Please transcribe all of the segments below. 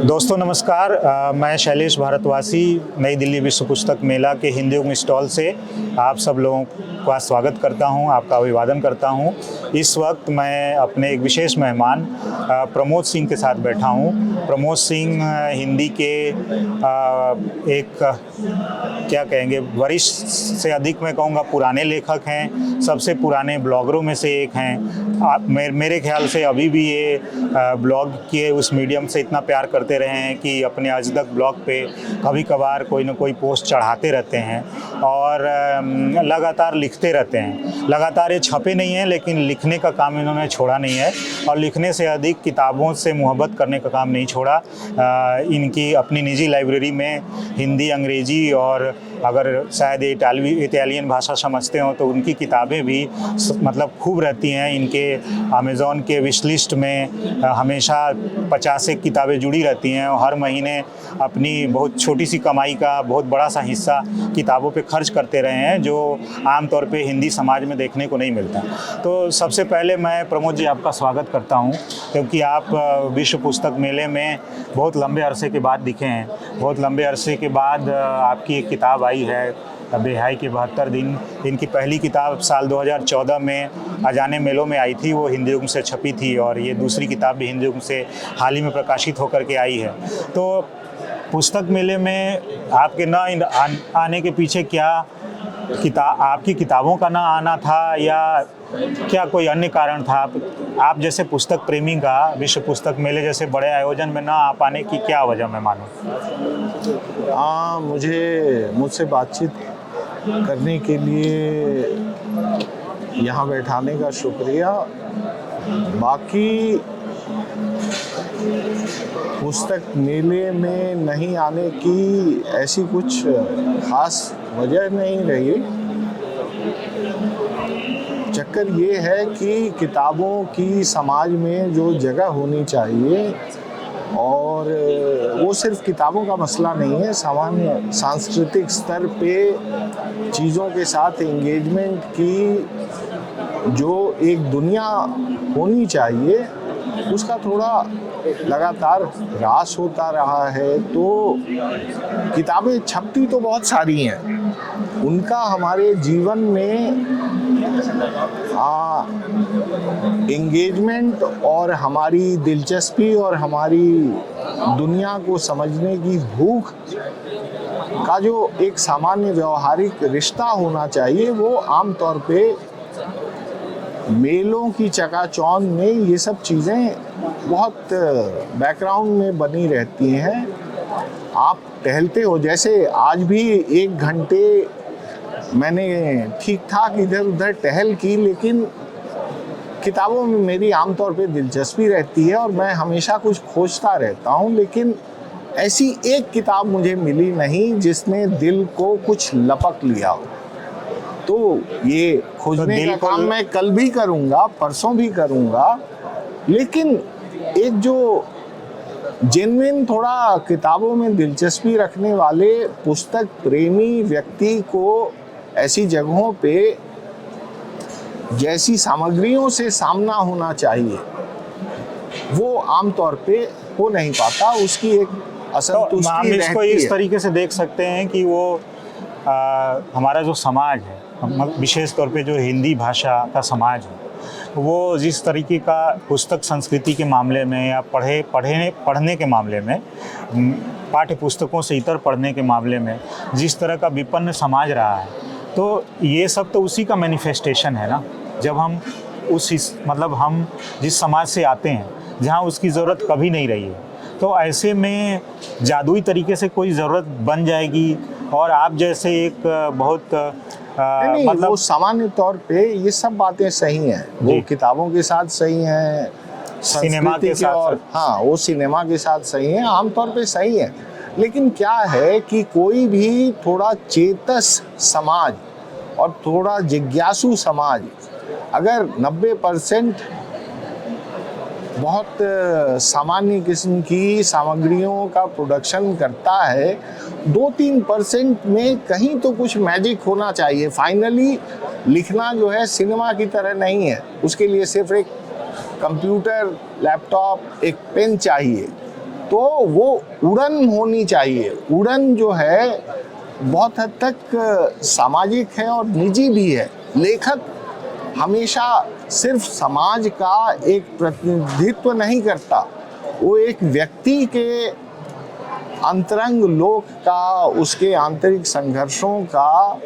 दोस्तों नमस्कार। मैं शैलेश भारतवासी नई दिल्ली विश्व पुस्तक मेला के हिंदी युग स्टॉल से आप सब लोगों का स्वागत करता हूं, आपका अभिवादन करता हूं। इस वक्त मैं अपने एक विशेष मेहमान प्रमोद सिंह के साथ बैठा हूं। प्रमोद सिंह हिंदी के एक क्या कहेंगे, वरिष्ठ से अधिक मैं कहूँगा पुराने लेखक हैं, सबसे पुराने ब्लॉगरों में से एक हैं। मेरे ख्याल से अभी भी ये ब्लॉग के उस मीडियम से इतना प्यार करते रहे हैं कि अपने आज तक ब्लॉग पे कभी कभार कोई ना कोई पोस्ट चढ़ाते रहते हैं और लगातार लिखते रहते हैं। लगातार ये छपे नहीं हैं, लेकिन लिखने का काम इन्होंने छोड़ा नहीं है और लिखने से अधिक किताबों से मोहब्बत करने का काम नहीं छोड़ा। इनकी अपनी निजी लाइब्रेरी में हिंदी, अंग्रेजी और अगर शायद इटालियन भाषा समझते हो तो उनकी किताबें भी मतलब खूब रहती हैं। इनके अमेज़ॉन के विश लिस्ट में हमेशा 50 एक किताबें जुड़ी रहती हैं और हर महीने अपनी बहुत छोटी सी कमाई का बहुत बड़ा सा हिस्सा किताबों पे खर्च करते रहे हैं, जो आमतौर पे हिंदी समाज में देखने को नहीं मिलता। तो सबसे पहले मैं प्रमोद जी आपका स्वागत करता हूं, क्योंकि आप विश्व पुस्तक मेले में बहुत लंबे अरसे के बाद दिखे हैं। बहुत लंबे अरसे के बाद आपकी एक किताब आई है, बेहाई के 72 दिन। इनकी पहली किताब साल 2014 में अजाने मेलों में आई थी, वो हिंदी युग से छपी थी, और ये दूसरी किताब भी हिंदी युग से हाल ही में प्रकाशित होकर के आई है। तो पुस्तक मेले में आपके ना आने के पीछे क्या आपकी किताबों का ना आना था या क्या कोई अन्य कारण था? आप जैसे पुस्तक प्रेमी का विश्व पुस्तक मेले जैसे बड़े आयोजन में ना आ पाने की क्या वजह मैं मानूं? मुझसे बातचीत करने के लिए यहाँ बैठाने का शुक्रिया। बाकी पुस्तक मेले में नहीं आने की ऐसी कुछ खास वजह नहीं रही। चक्कर ये है कि किताबों की समाज में जो जगह होनी चाहिए, और वो सिर्फ किताबों का मसला नहीं है, सामान्य सांस्कृतिक स्तर पे चीज़ों के साथ एंगेजमेंट की जो एक दुनिया होनी चाहिए, उसका थोड़ा लगातार ह्रास होता रहा है। तो किताबें छपती तो बहुत सारी हैं, उनका हमारे जीवन में एंगेजमेंट और हमारी दिलचस्पी और हमारी दुनिया को समझने की भूख का जो एक सामान्य व्यवहारिक रिश्ता होना चाहिए, वो आमतौर पे मेलों की चकाचौंध में ये सब चीज़ें बहुत बैकग्राउंड में बनी रहती हैं। आप टहलते हो, जैसे आज भी 1 घंटे मैंने ठीक ठाक इधर उधर टहल की, लेकिन किताबों में मेरी आमतौर पे दिलचस्पी रहती है और मैं हमेशा कुछ खोजता रहता हूँ, लेकिन ऐसी एक किताब मुझे मिली नहीं जिसने दिल को कुछ लपक लिया हो। तो ये खोजने का काम मैं कल भी करूँगा, परसों भी करूँगा, लेकिन एक जो जेन्युइन थोड़ा किताबों में दिलचस्पी रखने वाले पुस्तक प्रेमी व्यक्ति को ऐसी जगहों पे जैसी सामग्रियों से सामना होना चाहिए, वो आमतौर पे हो नहीं पाता। उसकी एक असंतुष्टि तो हम इसको इस तरीके से देख सकते हैं कि वो हमारा जो समाज है, विशेष तौर पे जो हिंदी भाषा का समाज है, वो जिस तरीके का पुस्तक संस्कृति के मामले में या पढ़ने के मामले में, पाठ्य पुस्तकों से इतर पढ़ने के मामले में जिस तरह का विपन्न समाज रहा है, तो ये सब तो उसी का मैनिफेस्टेशन है ना। जब हम हम जिस समाज से आते हैं जहाँ उसकी ज़रूरत कभी नहीं रही है, तो ऐसे में जादुई तरीके से कोई ज़रूरत बन जाएगी। और आप जैसे एक बहुत वो सामान्य तौर पे ये सब बातें सही हैं, वो किताबों के साथ सही हैं, सिनेमा के साथ, और हाँ, वो सिनेमा के साथ सही हैं, आमतौर पे सही है। लेकिन क्या है कि कोई भी थोड़ा चेतस समाज और थोड़ा जिज्ञासु समाज अगर 90% बहुत सामान्य किस्म की सामग्रियों का प्रोडक्शन करता है, 2-3% में कहीं तो कुछ मैजिक होना चाहिए। फाइनली लिखना जो है सिनेमा की तरह नहीं है, उसके लिए सिर्फ एक कंप्यूटर, लैपटॉप, एक पेन चाहिए। तो वो उड़न होनी चाहिए। उड़न जो है बहुत हद तक सामाजिक है और निजी भी है। लेखक हमेशा सिर्फ समाज का एक प्रतिनिधित्व नहीं करता, वो एक व्यक्ति के अंतरंग लोक का, उसके आंतरिक संघर्षों का,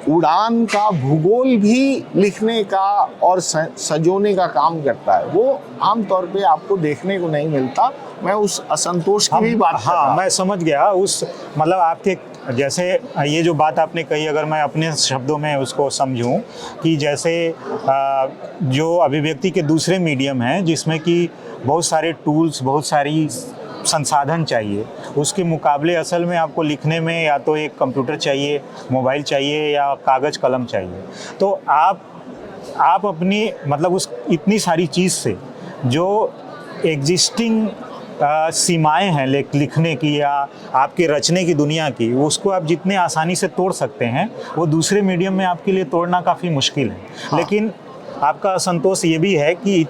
उड़ान का भूगोल भी लिखने का और सजोने का काम करता है। वो आमतौर पे आपको देखने को नहीं मिलता। मैं उस असंतोष की भी बात कर रहा हूं। मैं समझ गया उस, मतलब आपके जैसे ये जो बात आपने कही, अगर मैं अपने शब्दों में उसको समझूं कि जैसे जो अभिव्यक्ति के दूसरे मीडियम हैं जिसमें कि बहुत सारे टूल्स, बहुत सारी संसाधन चाहिए, उसके मुकाबले असल में आपको लिखने में या तो एक कंप्यूटर चाहिए, मोबाइल चाहिए या कागज़ कलम चाहिए। तो आप अपनी मतलब उस इतनी सारी चीज़ से जो एग्जिस्टिंग सीमाएं हैं लिखने की या आपके रचने की दुनिया की, उसको आप जितने आसानी से तोड़ सकते हैं वो दूसरे मीडियम में आपके लिए तोड़ना काफ़ी मुश्किल है। हाँ। लेकिन आपका असंतोष ये भी है कि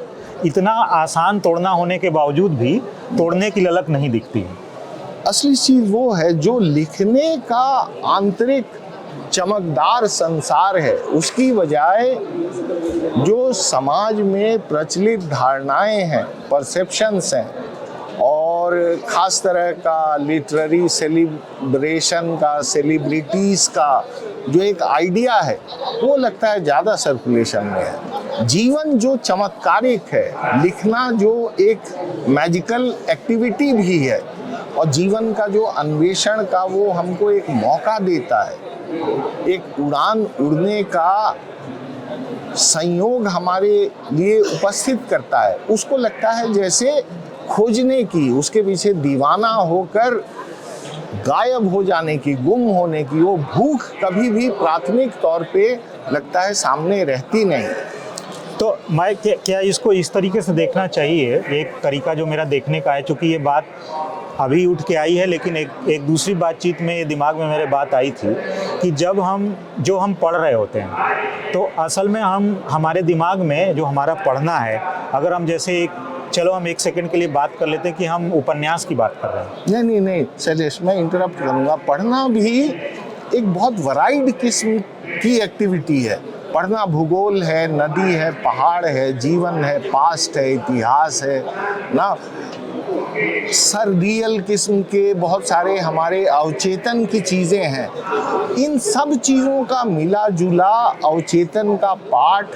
इतना आसान तोड़ना होने के बावजूद भी तोड़ने की ललक नहीं दिखती है। असली चीज वो है जो लिखने का आंतरिक चमकदार संसार है, उसकी बजाय जो समाज में प्रचलित धारणाएं हैं, परसेप्शंस हैं, और ख़ास तरह का लिटरेरी सेलिब्रेशन का, सेलिब्रिटीज़ का जो एक आइडिया है, वो लगता है ज़्यादा सर्कुलेशन में है। जीवन जो चमत्कारिक है, लिखना जो एक मैजिकल एक्टिविटी भी है, और जीवन का जो अन्वेषण का वो हमको एक मौका देता है, एक उड़ान उड़ने का संयोग हमारे लिए उपस्थित करता है, उसको लगता है जैसे खोजने की, उसके पीछे दीवाना होकर गायब हो जाने की, गुम होने की वो भूख कभी भी प्राथमिक तौर पे लगता है सामने रहती नहीं। तो मैं क्या इसको इस तरीके से देखना चाहिए, एक तरीका जो मेरा देखने का है, चूँकि ये बात अभी उठ के आई है, लेकिन एक दूसरी बातचीत में दिमाग में मेरे बात आई थी कि जब हम पढ़ रहे होते हैं तो असल में हमारे दिमाग में जो हमारा पढ़ना है, अगर हम जैसे चलो हम एक सेकंड के लिए बात कर लेते हैं कि हम उपन्यास की बात कर रहे हैं। नहीं शैलेश, मैं इंटरप्ट करूँगा। पढ़ना भी एक बहुत वराइड किस्म की एक्टिविटी है। पढ़ना भूगोल है, नदी है, पहाड़ है, जीवन है, पास्ट है, इतिहास है ना, सररियल किस्म के बहुत सारे हमारे अवचेतन की चीज़ें हैं। इन सब चीज़ों का मिला जुला अवचेतन का पाठ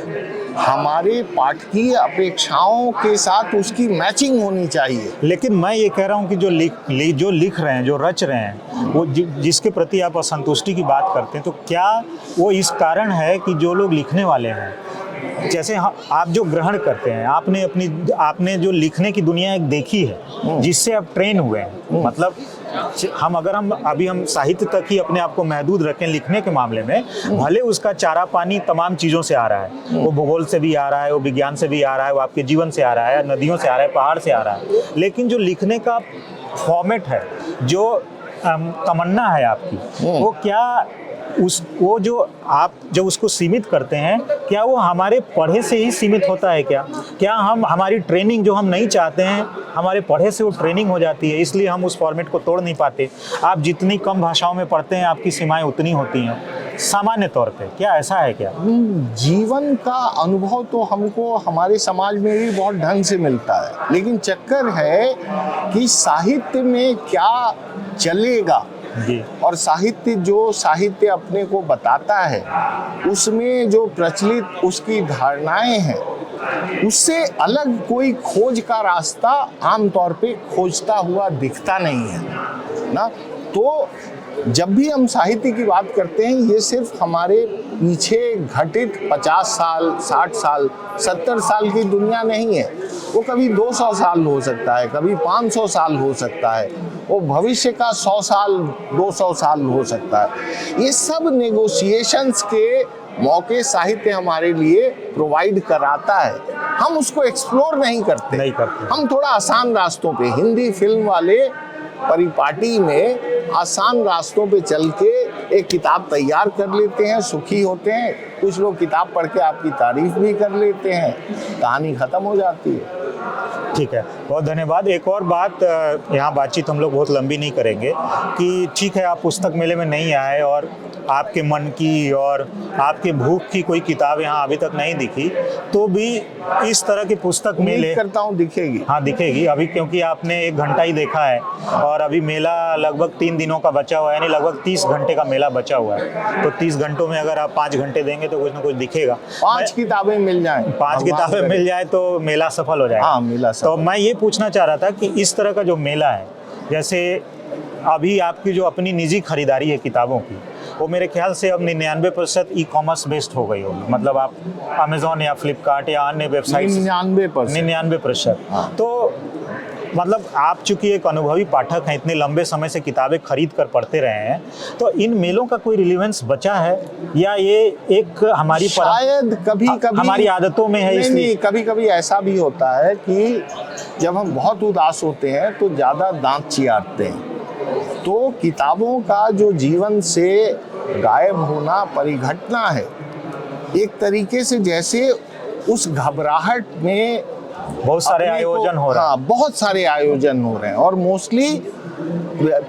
हमारे पाठकीय अपेक्षाओं के साथ उसकी मैचिंग होनी चाहिए। लेकिन मैं ये कह रहा हूँ कि जो लिख रहे हैं, जो रच रहे हैं, वो जिसके प्रति आप असंतुष्टि की बात करते हैं, तो क्या वो इस कारण है कि जो लोग लिखने वाले हैं, जैसे आप जो ग्रहण करते हैं, आपने जो लिखने की दुनिया एक देखी है जिससे आप ट्रेन हुए हैं, मतलब हम साहित्य तक ही अपने आप को महदूद रखें लिखने के मामले में, भले उसका चारा पानी तमाम चीज़ों से आ रहा है, वो भूगोल से भी आ रहा है, वो विज्ञान से भी आ रहा है, वो आपके जीवन से आ रहा है, नदियों से आ रहा है, पहाड़ से आ रहा है, लेकिन जो लिखने का फॉर्मेट है, जो तमन्ना है आपकी, वो क्या वो जो आप जब उसको सीमित करते हैं, क्या वो हमारे पढ़े से ही सीमित होता है? क्या हमारी ट्रेनिंग जो हम नहीं चाहते हैं, हमारे पढ़े से वो ट्रेनिंग हो जाती है, इसलिए हम उस फॉर्मेट को तोड़ नहीं पाते? आप जितनी कम भाषाओं में पढ़ते हैं, आपकी सीमाएं उतनी होती हैं सामान्य तौर पे। क्या ऐसा है क्या? जीवन का अनुभव तो हमको हमारे समाज में भी बहुत ढंग से मिलता है, लेकिन चक्कर है कि साहित्य में क्या चलेगा जी। और साहित्य अपने को बताता है, उसमें जो प्रचलित उसकी धारणाएं हैं, उससे अलग कोई खोज का रास्ता आमतौर पे खोजता हुआ दिखता नहीं है ना। तो जब भी हम साहित्य की बात करते हैं, ये सिर्फ हमारे पीछे घटित 50 साल, 60 साल, 70 साल की दुनिया नहीं है। वो कभी 200 साल हो सकता है, कभी 500 साल हो सकता है, वो भविष्य का 100 साल, 200 साल हो सकता है। ये सब नेगोशिएशंस के मौके साहित्य हमारे लिए प्रोवाइड कराता है। हम उसको एक्सप्लोर नहीं करते। हम थोड़ा आसान रास्तों पे, हिंदी फिल्म वाले परिपाटी में आसान रास्तों पे चल के एक किताब तैयार कर लेते हैं, सुखी होते हैं। कुछ लोग किताब पढ़ के आपकी तारीफ भी कर लेते हैं, कहानी ख़त्म हो जाती है। ठीक है, बहुत धन्यवाद। एक और बात, यहाँ बातचीत हम लोग बहुत लंबी नहीं करेंगे कि ठीक है आप पुस्तक मेले में नहीं आए और आपके मन की और आपके भूख की कोई किताब यहाँ अभी तक नहीं दिखी, तो भी इस तरह की पुस्तक मेले उम्मीद करता हूँ दिखेगी। हाँ दिखेगी अभी, क्योंकि आपने 1 घंटा ही देखा है और अभी मेला लगभग 3 दिनों का बचा हुआ है, यानी लगभग 30 घंटे का मेला बचा हुआ है। तो 30 घंटों में अगर आप 5 घंटे देंगे तो कुछ ना कुछ दिखेगा। 5 किताबें मिल जाएं, 5 किताबें मिल जाए तो मेला सफल हो जाएगा। हाँ, मेला सफल। तो मैं ये पूछना चाह रहा था कि इस तरह का जो मेला है, जैसे अभी आपकी जो अपनी निजी खरीदारी है किताबों की, वो मेरे ख्याल से अब 99% ई-कॉमर्स बेस्ड हो गई होगी। मतलब आप अमेज़ॉन या फ्लिपकार्ट या अन्य वेबसाइट 99%। हाँ। तो मतलब आप चूंकि एक अनुभवी पाठक हैं, इतने लंबे समय से किताबें खरीद कर पढ़ते रहे हैं, तो इन मेलों का कोई रिलेवेंस बचा है या ये एक हमारी शायद कभी हमारी आदतों में है? नहीं, कभी कभी ऐसा भी होता है कि जब हम बहुत उदास होते हैं तो ज़्यादा दांत चियारते हैं। तो किताबों का जो जीवन से गायब होना परिघटना है, एक तरीके से जैसे उस घबराहट में बहुत सारे आयोजन हो रहे हैं। हाँ, बहुत सारे आयोजन हो रहे हैं और मोस्टली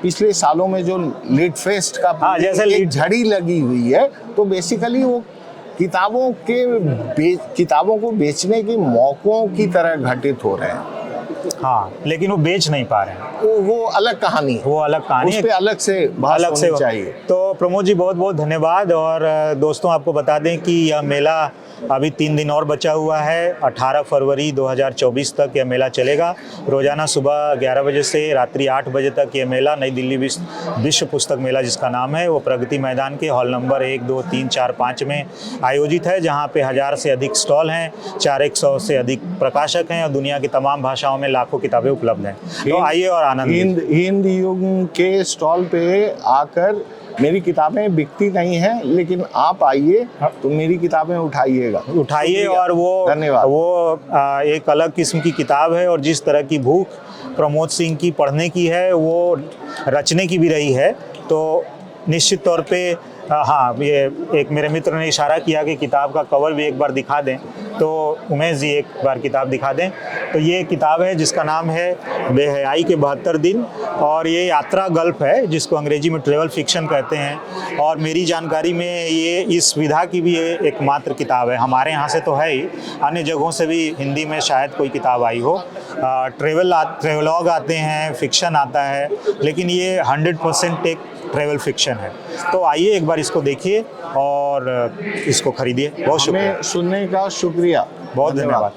पिछले सालों में जो लीड फेस्ट का जैसे एक झड़ी लगी हुई है, तो बेसिकली वो किताबों को बेचने के मौकों की तरह घटित हो रहे हैं। हाँ, लेकिन वो बेच नहीं पा रहे हैं। वो अलग कहानी है, वो अलग कहानी उस पे अलग से चाहिए। तो प्रमोद जी बहुत बहुत धन्यवाद। और दोस्तों आपको बता दें कि यह मेला अभी 3 दिन और बचा हुआ है। 18 फरवरी 2024 तक यह मेला चलेगा। रोजाना सुबह 11 बजे से रात्रि 8 बजे तक यह मेला नई दिल्ली विश्व पुस्तक मेला जिसका नाम है, वो प्रगति मैदान के हॉल नंबर 1, 2, 3, 4, 5 में आयोजित है, जहाँ पे 1000 से अधिक स्टॉल हैं, 400 से अधिक प्रकाशक हैं और दुनिया की तमाम भाषाओं में लाखों किताबें उपलब्ध हैं। तो आइए और आनंद लीजिए। हिंद युग के स्टॉल पे आकर मेरी किताबें बिकती नहीं हैं, लेकिन आप आइए तो मेरी किताबें उठाइए और धन्यवाद। वो एक अलग किस्म की किताब है और जिस तरह की भूख प्रमोद सिंह की पढ़ने की है, वो रचने की भी रही है। तो निश्चित तौर पे हाँ, ये एक मेरे मित्र ने इशारा किया कि किताब का कवर भी एक बार दिखा दें, तो उमेश जी एक बार किताब दिखा दें। तो ये किताब है जिसका नाम है बेहयाई के 72 दिन और ये यात्रा गल्प है, जिसको अंग्रेजी में ट्रेवल फिक्शन कहते हैं। और मेरी जानकारी में ये इस विधा की भी एकमात्र किताब है। हमारे यहाँ से तो है ही, अन्य जगहों से भी हिंदी में शायद कोई किताब आई हो। ट्रेवलॉग आते हैं, फिक्शन आता है, लेकिन ये 100% एक ट्रेवल फिक्शन है। तो आइए एक बार इसको देखिए और इसको खरीदिए। बहुत शुक्रिया। सुनने का शुक्रिया, बहुत धन्यवाद।